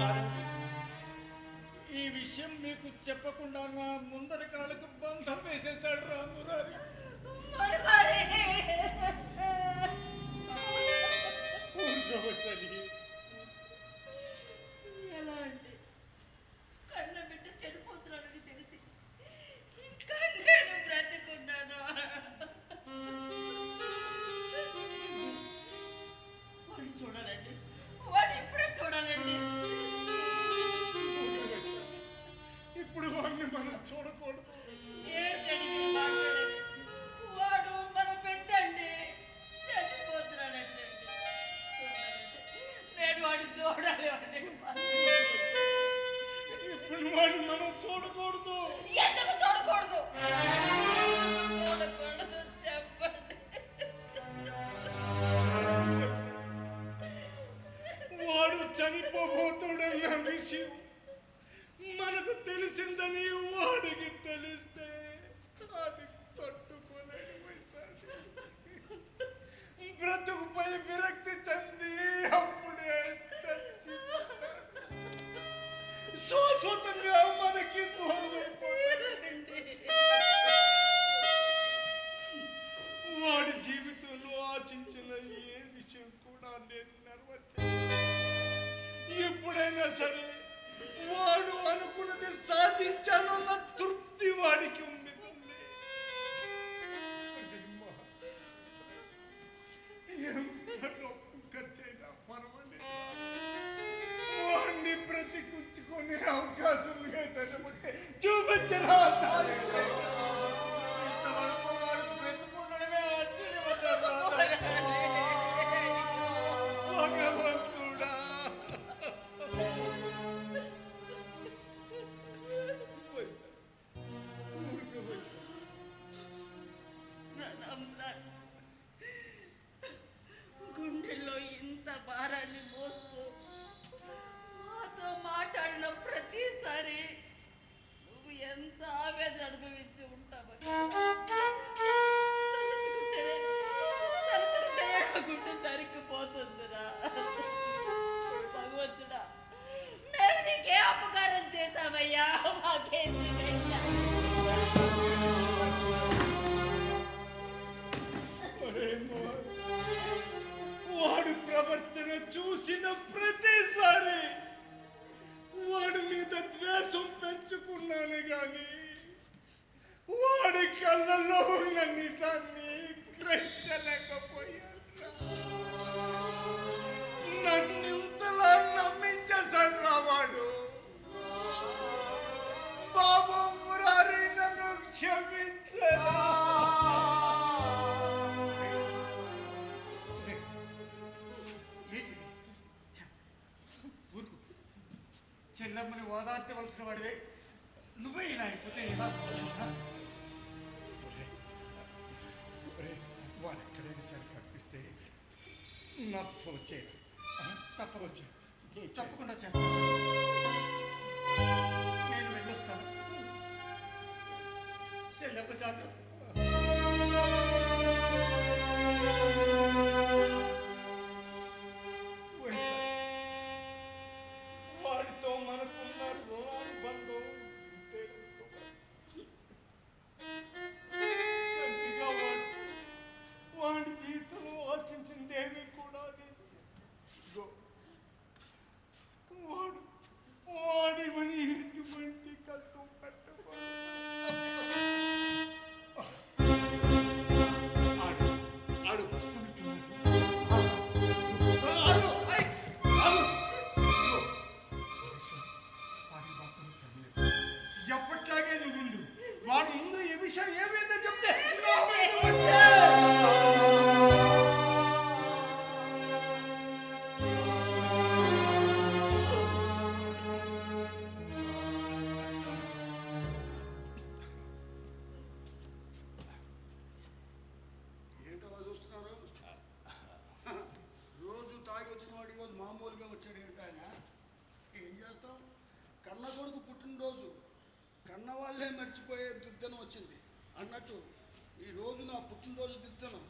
ఆ రోజు ఈ విషయం మీకు చెప్పకుండా నా ముందరి కాళ్ళకు బంధం వేసేసాడు రా మురారి. ఊరుకోవచ్చని ఎలా అంటే కన్న బిడ్డ చనిపోతున్నానని తెలిసి ఇంకా నేను బ్రతుకున్నాను. వాడిని చూడాలండి, వాడిని ఇప్పుడే చూడాలండి. ఇప్పుడు వాడిని మనం చూడకూడదు. ఏంటండి మీరు మాట్లాడేది? వాడు మన బిడ్డండి. చూడాలి వాడిని. ఇప్పుడు వాడిని మనం చూడకూడదు. ఎందుకు చూడకూడదు? చూడకూడదు చెప్పండి. వాడు చనిపోబోతుడన్న విషయం మనకు తెలిసిందని వాడికి తెలిస్తే అది తట్టుకోలేని వైశాలి. బ్రతుకుపై విరక్తి చెంది అప్పుడే చచ్చిపోతాడు. శాశ్వతంగా మనకి వాడి జీవితంలో ఆశించిన ఏ విషయం కూడా నేను నెరవేర్చాను. ఎప్పుడైనా సరే వాడు అనుకున్నది సాధించానన్న తృప్తి వాడికి ఉంది. ఎంత డబ్బు ఖర్చైనా పర్వాలేదు, వాడిని బ్రతికుంచుకునే అవకాశం లేదనుకుంటే చూపించరా. ఇంతవరకు వాడు బ్రతుకుండడమే ఆశ్చర్యపడ్డాడు. భగవంతుడా, గుండెల్లో ఇంత భారాన్ని మోస్తూ మాతో మాట్లాడిన ప్రతిసారి నువ్వు ఎంత ఆవేదన అనుభవించి ఉంటావు. తలుచుకుంటే నా గుండె తరిక్కిపోతుందిరా. భగవంతుడా, మేము నీకే అపకారం చేశామయ్యా. మాకేందుకయ్యా? వాడు ప్రవర్తన చూసిన ప్రతిసారి వాడి మీద ద్వేషం పెంచుకున్నాను గాని వాడి కళ్ళల్లో ఉన్న నిజాన్ని గ్రహించలేకపోయాను. నన్నింతలా నమ్మించేశాడు రా వాడు. బాబు మురారి నన్ను క్షమించరా. చెల్లమ్మని ఓదార్చవలసిన వాడివే నువ్వే ఇలా అయిపోతే ఎలా? వాడు ఎక్కడైనా సరే కనిపిస్తే నాకు ఫోన్ చేయరా. తప్పకుండా చేస్తాను. నేను వెళ్ళొస్తాను. చెల్లమ్మ జాగ్రత్త. వాడితో మనకున్న రుణానుబంధం వాడి జీవితంలో ఆశించిందేమీ కూడా లేదు. వాడి మని ఎటువంటి కష్టం పెట్టకూడదు. ఆడు ఎప్పట్లాగే నువ్వు వాడు ముందు ఏ విషయం ఏమైందో చెప్తే ఏంటో చూస్తున్నారు? రోజు తాగి వచ్చిన వాడు ఈరోజు మామూలుగా వచ్చాడు. ఏంటో ఆయన ఏం చేస్తాం? కన్న కొడుకు పుట్టినరోజు కన్న వాళ్ళే మర్చిపోయే దుర్దనం వచ్చింది అన్నట్టు ఈరోజు నా పుట్టినరోజు దుర్దనం.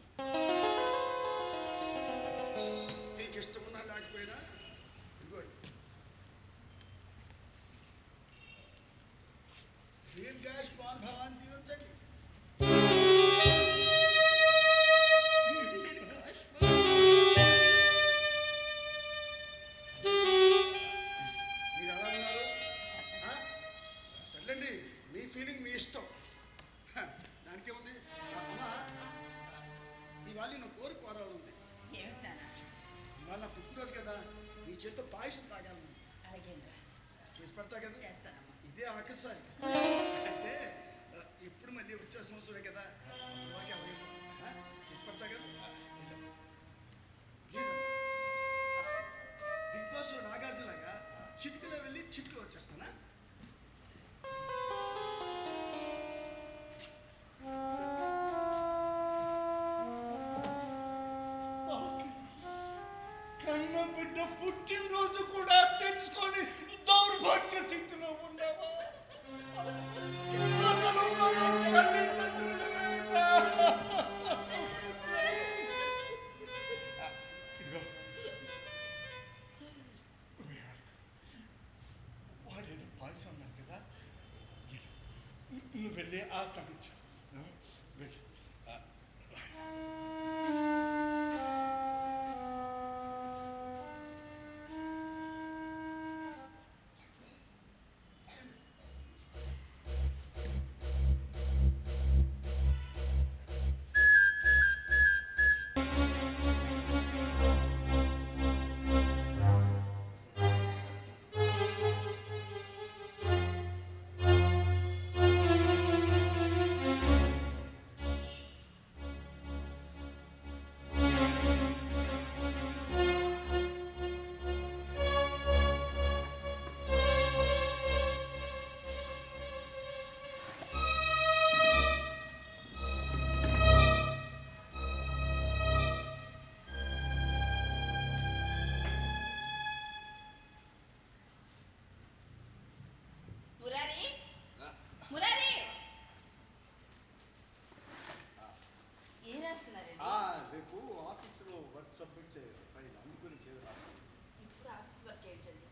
నీకు ఇష్టమున్నా లేకపోయినా ఇదిగోండి, దీర్ఘాయుష్మాన్ భవాన్ దీవించండి. మీరు ఎలా ఉన్నారు? సర్లేండి, మీ ఫీలింగ్ మీ ఇష్టం. దానికేముంది? అమ్మా, ఇవాళ నేను కోరాలి ఉంది. ఏమిటానా? ఇవాళ నా పుట్టినరోజు కదా, నీ చేతితో పాయసం తాగాలి. అలాగేంద్రా, చేసి పెడతా కదా. చేస్తానమ్మా. ఇదే ఆఖరిసారి. అంటే ఇప్పుడు మళ్ళీ వచ్చే సంవత్సరం కదా, అప్పటివరకు ఎవరేమో చేసి పెడతా కదా. ప్లీజ్ బిగ్ బాస్ నాగే బిడ్డ పుట్టినరోజు కూడా తెలుసుకొని దౌర్భాగ్య స్థితిలో ఉండేవా? అసలు మనం తల్లిదండ్రులమేనా? ఇదిగో వాడేదో పాయసం అన్నారు కదా, నువ్వు వెళ్ళి ఆ సంగతి వెళ్ళి మురారి మురారి ఏం రాస్తున్నారండి? రేపు ఆఫీసులో వర్క్ సబ్మిట్ చేయాలి ఫైల్, అందుకని చేయాలి. ఇప్పుడు ఆఫీస్ వర్క్ ఏంటండి?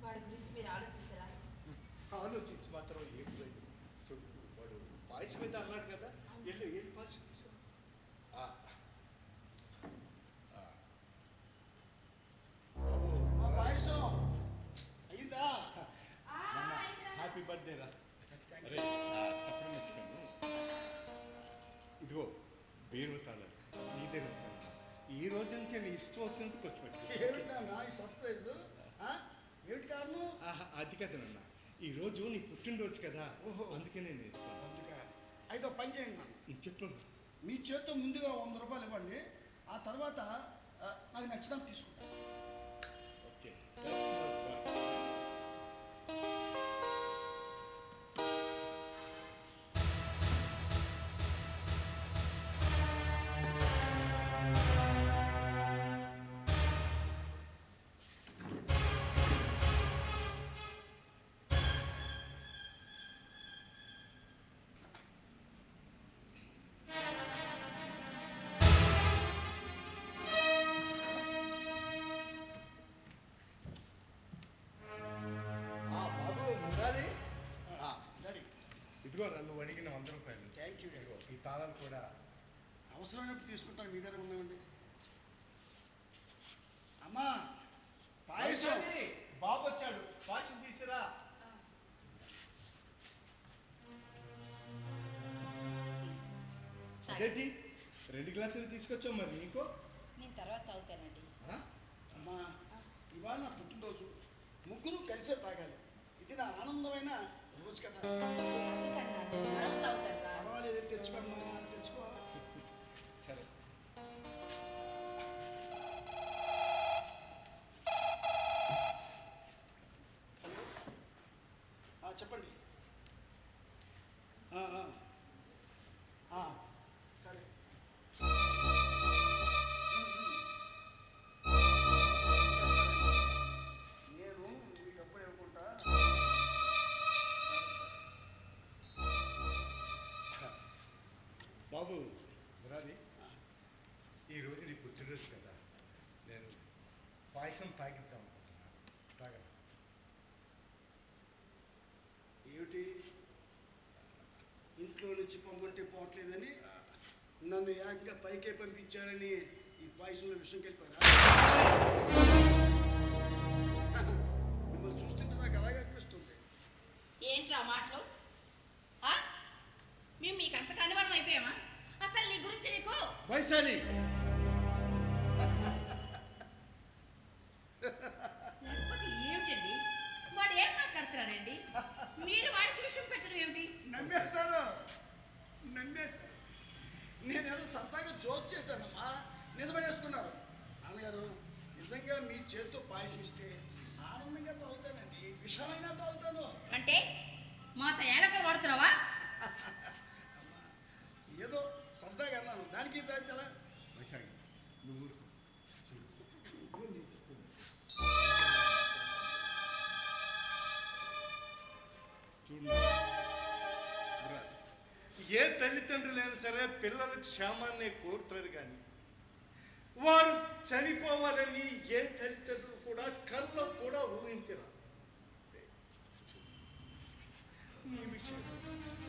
వాడి గురించి మీరు ఆలోచించరా? ఆలోచించి మాత్రం ఏం లేదు. చూడు, వాడు పాయసం మీద అన్నాడు కదా, వెళ్ళి పాయసం తీసుకో. మా పాయసం అయిందా? హ్యాపీ బర్త్డే రా. అరే చెప్పడం మర్చిపోయాను. ఇదిగో బీరు తాళాలు నీదే ఉంటాను. ఈ రోజు నుంచి నీ ఇష్టం వచ్చినంత ఖర్చు పెట్టు. ఏమిటన్నా ఈ సర్ప్రైజ్? ఏమిటి కారణం? అది కదనన్నా, ఈ రోజు నీ పుట్టినరోజు కదా, ఓహో. అందుకే నేను ఇస్తాను. అందుకే అయితే ఒక పని చేయండి నన్ను. చెప్పు. మీ చేత్తో ముందుగా 100 రూపాయలు ఇవ్వండి, ఆ తర్వాత నాకు నచ్చినంత తీసుకుంటాను. ఓకే. బాబు మురారి, డాడీ ఇదిగో నువ్వు అడిగిన 100 రూపాయలు. Thank you daddy. ఇదిగో ఈ తాళాలు కూడా. అవసరమైనప్పుడు తీసుకుంటాను, మీ దగ్గర ఉన్నామండి. అమ్మా పాయసం. బాబు వచ్చాడు, పాయసం తీసిరా. అదేంటి 2 గ్లాసులు తీసుకొచ్చావు, మరి నీకో? నేను తర్వాత తాగుతానండి. అమ్మా ఇవాళ నా పుట్టినరోజు, ముగ్గురు కలిసే తాగాలి. ఇది నా ఆనందమైన రోజు కదా. అది కాదు నాన్న, తర్వాత తాగుతానురా. పర్వాలేదు, తెచ్చుకోమ్మా, తెచ్చుకో. సరే. హలో చెప్పండి. సరే. నేను మీకు ఎప్పుడు ఇవ్వకుండా. బాబు మురారి, ఈరోజు నీ పుట్టినరోజు కదా, నేను పాయసం తాగిద్దాం అనుకుంటున్నాను. తాగరా? ఏమిటి, ఇంట్లో నుంచి పొమ్మంటే పోవట్లేదని నన్ను ఏకంగా పైకే పంపించాలని ఈ పాయసంలో విషయం కలిపారా? మిమ్మల్ని చూస్తుంటే నాకు అలాగే అనిపిస్తుంది. ఏంట్రా మాటలు? మేము మీకు అంత కనివడం అయిపోయామా? అసలు నీ గురించి నీకు వైశాలి, లేకపోతే ఏమిటండి? వాడు ఏం మాట్లాడుతున్నాడండి? మీరు వాడికి విషయం పెట్టడం ఏమిటి? నమ్మేస్తారు. నేనేదో సరదాగా జోక్ చేశానమ్మా, నిజమనేసుకున్నారు. నాన్నగారు నిజంగా మీ చేతితో పాయసం ఇస్తే ఆనందంగా తాగుతానండి, విషమైనా తాగుతాను. అంటే మాత ఏలకలు వాడుతున్నావా? అమ్మా ఏదో సరదాగా అన్నాను, దానికి తాగితే ఎలా? వైశాలి నువ్వు ఊరుకో. చూడు, సరే పిల్లల క్షేమాన్ని కోరుతారు కానీ వారు చనిపోవాలని ఏ తల్లిదండ్రులు కూడా కల్లో కూడా ఊహించరా. నీ విషయం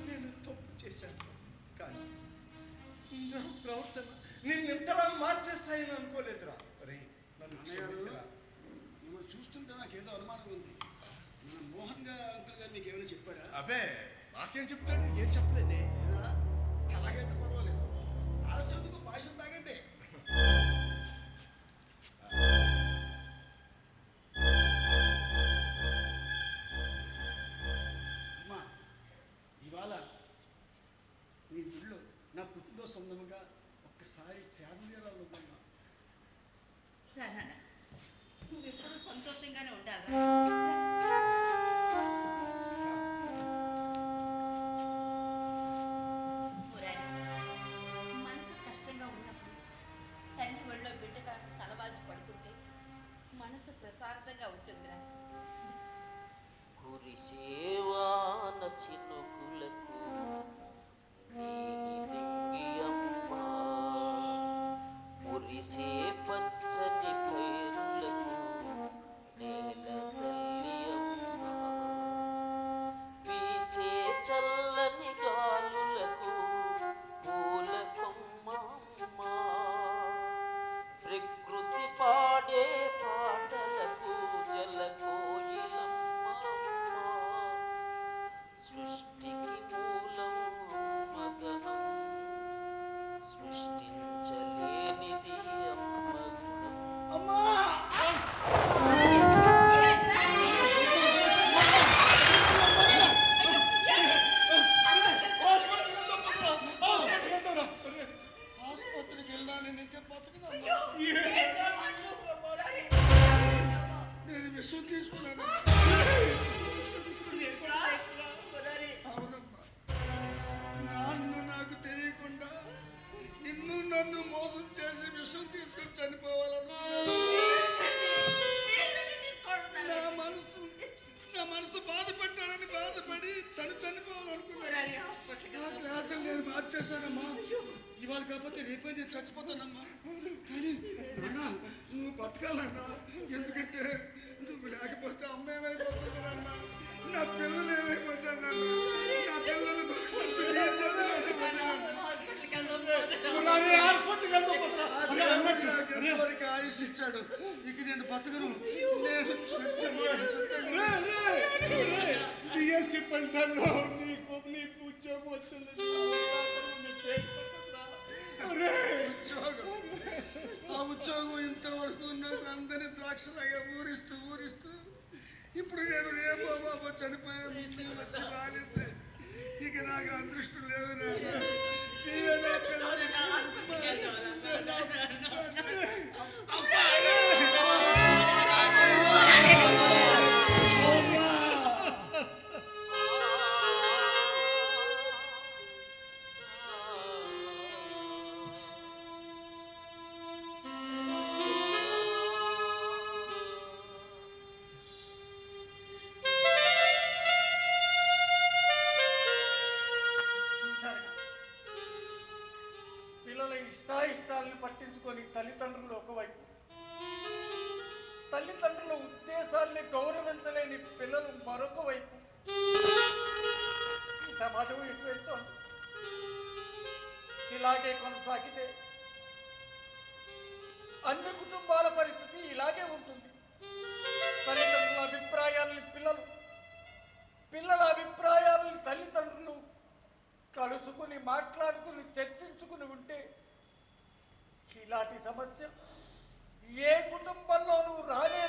నేను తప్పు చేశాను, కానీ నా ప్రవర్తన నిన్నెంతలా మార్చేస్తాయని అనుకోలేదురా. రే నన్ను క్షమించరా. మిమ్మల్ని చూస్తుంటే నాకు ఏదో అనుమానం ఉంది. మన మోహన్ గారు అంకుల్ గారు మీకు ఏమైనా చెప్పాడా? అబ్బే నాకేం చెప్తాడు, ఏం చెప్పలేదే. అలాగైతే పర్వాలేదు, ఆలస్యందుకు పాయసం తాగండి. అమ్మా, ఇవాళ నీ ఇల్లు నా పుట్టినరోజు సందర్భంగా ఒక్కసారి సేద తీరాలనుకున్నా. రానా, నువ్వు ఎప్పుడూ సంతోషంగానే ఉండాలి. మనసు కష్టంగా ఉన్నప్పుడు తండ్రి ఒళ్ళో బిడ్డగా తలవాల్చి పడుకుంటే మనసు ప్రశాంతంగా ఉంటుందిరా. కురిసేవాన చినుకులకు నీలిలింగియమ్మా, మురిసే పచ్చని పైరులకు నేల తల్లి అమ్మా, వీచే చల్లని గాలులకు పూల కొమ్మమ్మా, ప్రకృతి పాడే పాటలకు జలకోయిలమ్మా, సృష్టికి మూలం మదనం, సృష్టించలేనిది అమ్మ గుణం. అమ్మా హాస్పిటల్కి వెళ్ళినా నేను ఇంకా బతకను. నేను విషయం తీసుకున్నాను. అవునమ్మా, నాన్న నాకు తెలియకుండా నిన్ను నన్ను మోసం చేసి విషయం తీసుకొని చనిపోవాలనుకున్నాను. నా మనసు బాధపడ్డానని బాధపడి తను చనిపోవాలనుకున్నాను. ఆ క్లాసులు నేను మార్చేశానమ్మా. ఇవాళ కాకపోతే రేపే నేను చచ్చిపోతానమ్మా. కానీ నాన్న నువ్వు బతకాలన్నా, ఎందుకంటే నువ్వు లేకపోతే అమ్మ ఏమైపోతుంది నాన్న, నా పిల్లలు ఏమైపోతారు నాన్న, నా పిల్లల భవిష్యత్తు ఆయుష్ ఇచ్చాడు. ఇక నేను బతకను. నేను బిఎస్సి ఫలితాల్లో నీకు నీ ఉద్యోగం వచ్చింది. ఆ ఉద్యోగం ఇంతవరకు నాకు అందరి ద్రాక్షలాగా ఊరిస్తూ ఇప్పుడు నేను రేపో బాబో చనిపోయే ముందు వచ్చి మారింది. ఇక నాకు అదృష్టం లేదు నాన్న. పిల్లల ఇష్టాయిష్టాలను పట్టించుకొని తల్లిదండ్రులు ఒకవైపు, తల్లిదండ్రుల ఉద్దేశాల్ని గౌరవించలేని పిల్లలు మరొక వైపు. ఈ సమాజం ఎటు వెళ్తోంది? ఇలాగే కొనసాగితే అన్ని కుటుంబాల పరిస్థితి ఇలాగే ఉంటుంది. తల్లిదండ్రుల అభిప్రాయాలని పిల్లల అభిప్రాయాలని తల్లిదండ్రులు కలుసుకుని మాట్లాడుకుని చర్చించుకుని ఉంటే ఇలాంటి సమస్య ఏ కుటుంబంలోనూ రానే